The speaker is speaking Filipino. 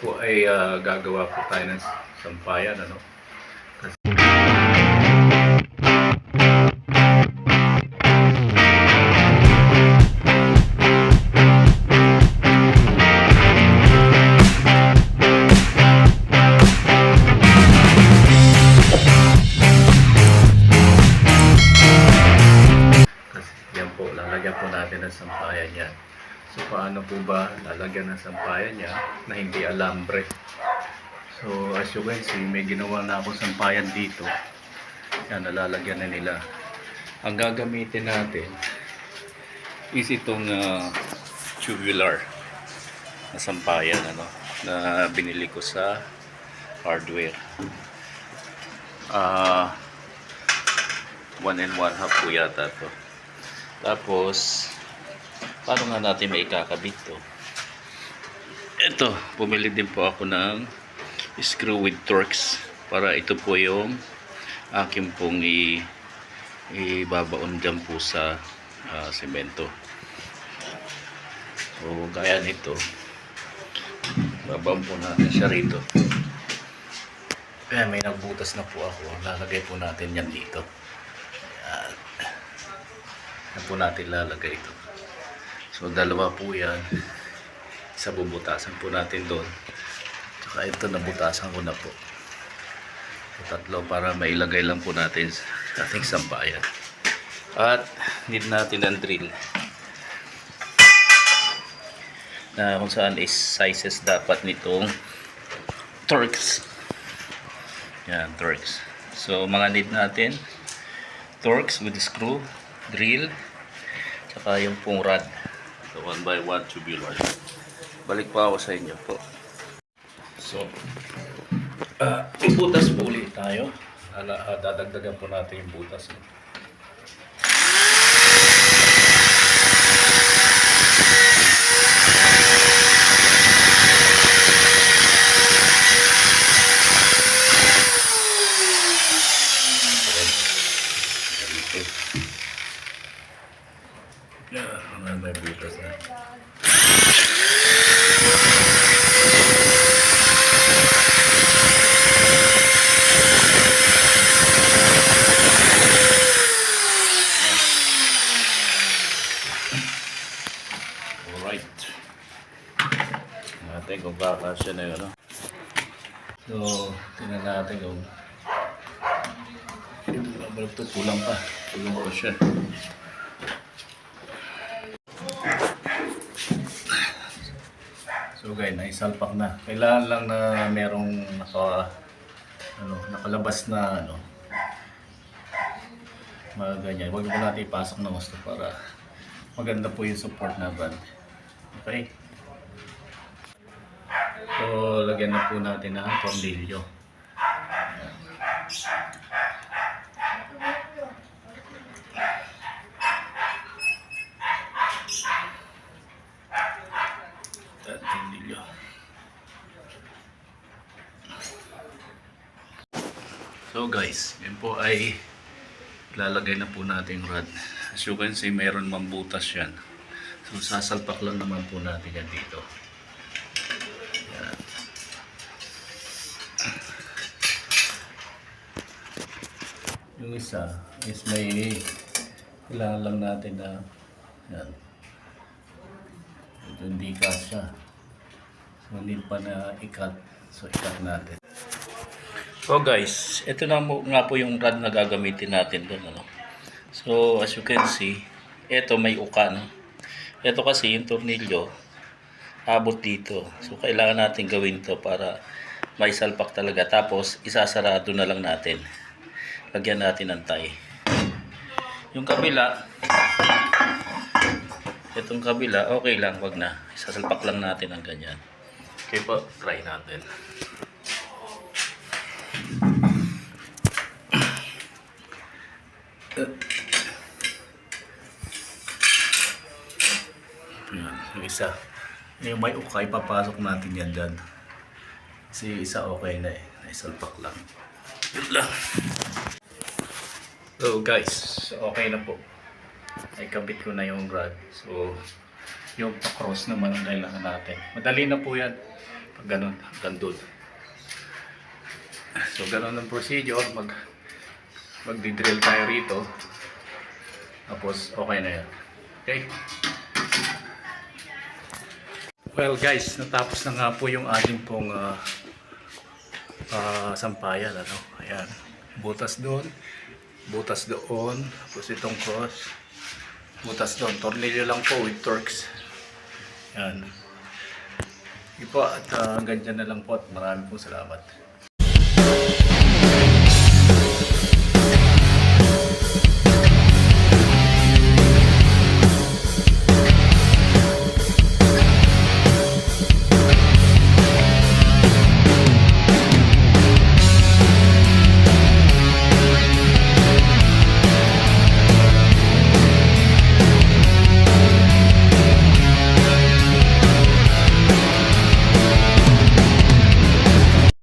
po ay gagawa po tayo ng sampayan, ano? Yan po, lalagyan po natin ng sampayan yan. So paano po ba lalagyan ng sampayan niya na hindi alambre? So as you can see, may ginawa na ako sampayan dito. Yan, nalalagyan na nila. Ang gagamitin natin is itong tubular na sampayan, ano, na binili ko sa hardware. 1 and 1 half po yata to. Tapos paano nga natin may ikakabit to? Ito, bumili din po ako ng screw with Torx para ito po yung aking pong ibabaon dyan po sa semento. So gaya nito, babaon po natin siya rito. Kaya may nagbutas na po ako, lalagay po natin yan dito. Yan po natin lalagay ito. So dalawa po yan. Isa bubutasan po natin doon. Tsaka ito nabutasan ko na po. So, tatlo para mailagay lang po natin sa ating sampayan. At need natin ang drill. Na kung saan is sizes dapat nitong Torx. Yan, Torx. So mga need natin Torx with screw, drill, tsaka yung pong rod. So 1 by 1 tubular. Balik pa ako sa inyo po. So butas po ulit tayo. Dadagdagan po natin yung butas. May butas na. Alright. Natin kung kakasya na yun, no? So, tingnan natin kung balagtot, kulang pa. Kulang pa siya. So guys, naisalpak na. Kailangan lang na merong nakalabas na mga ganyan. Huwag mo natin ipasok ng gusto para maganda po yung support na band. Okay? So lagyan na po natin ng tornilyo. So guys, yun po ay lalagay na po natin yung rod. As you can see, mayroon mambutas yan. So sasalpak lang naman po natin yan dito. Yan. Yung isa is may kailangan lang natin na yan. Ito hindi kasya. So need pa na ikat. So ikat natin. So guys, ito na nga po yung rod na gagamitin natin doon, ano. So as you can see, ito may uka, no? Ito kasi yung tornilyo abot dito. So kailangan natin gawin to para maisalpak talaga. Tapos isasarado na lang natin. Lagyan natin ng tie. Yung kabila, itong kabila, okay lang, wag na. Isasalpak lang natin ng ganyan. Okay po, try natin. Yan, yung isa. Yung may ukay, papasok natin yan dyan. Kasi isa okay na eh. Naisalpak lang. Yun lang. So guys, okay na po. Ay kabit ko na yung rod. So yung cross naman ang kailangan natin. Madali na po yan. Pag ganun, hanggang doon. So ganun ang procedure, magdi-drill tayo rito. Tapos okay na yan. Okay? Well guys, natapos na nga po yung ating pong sampayan, ano. Ayan. Butas doon, tapos itong cross, butas doon. Tornilyo lang po with Torx. Ayan. Ito po, at ganyan na lang po at maraming po salamat.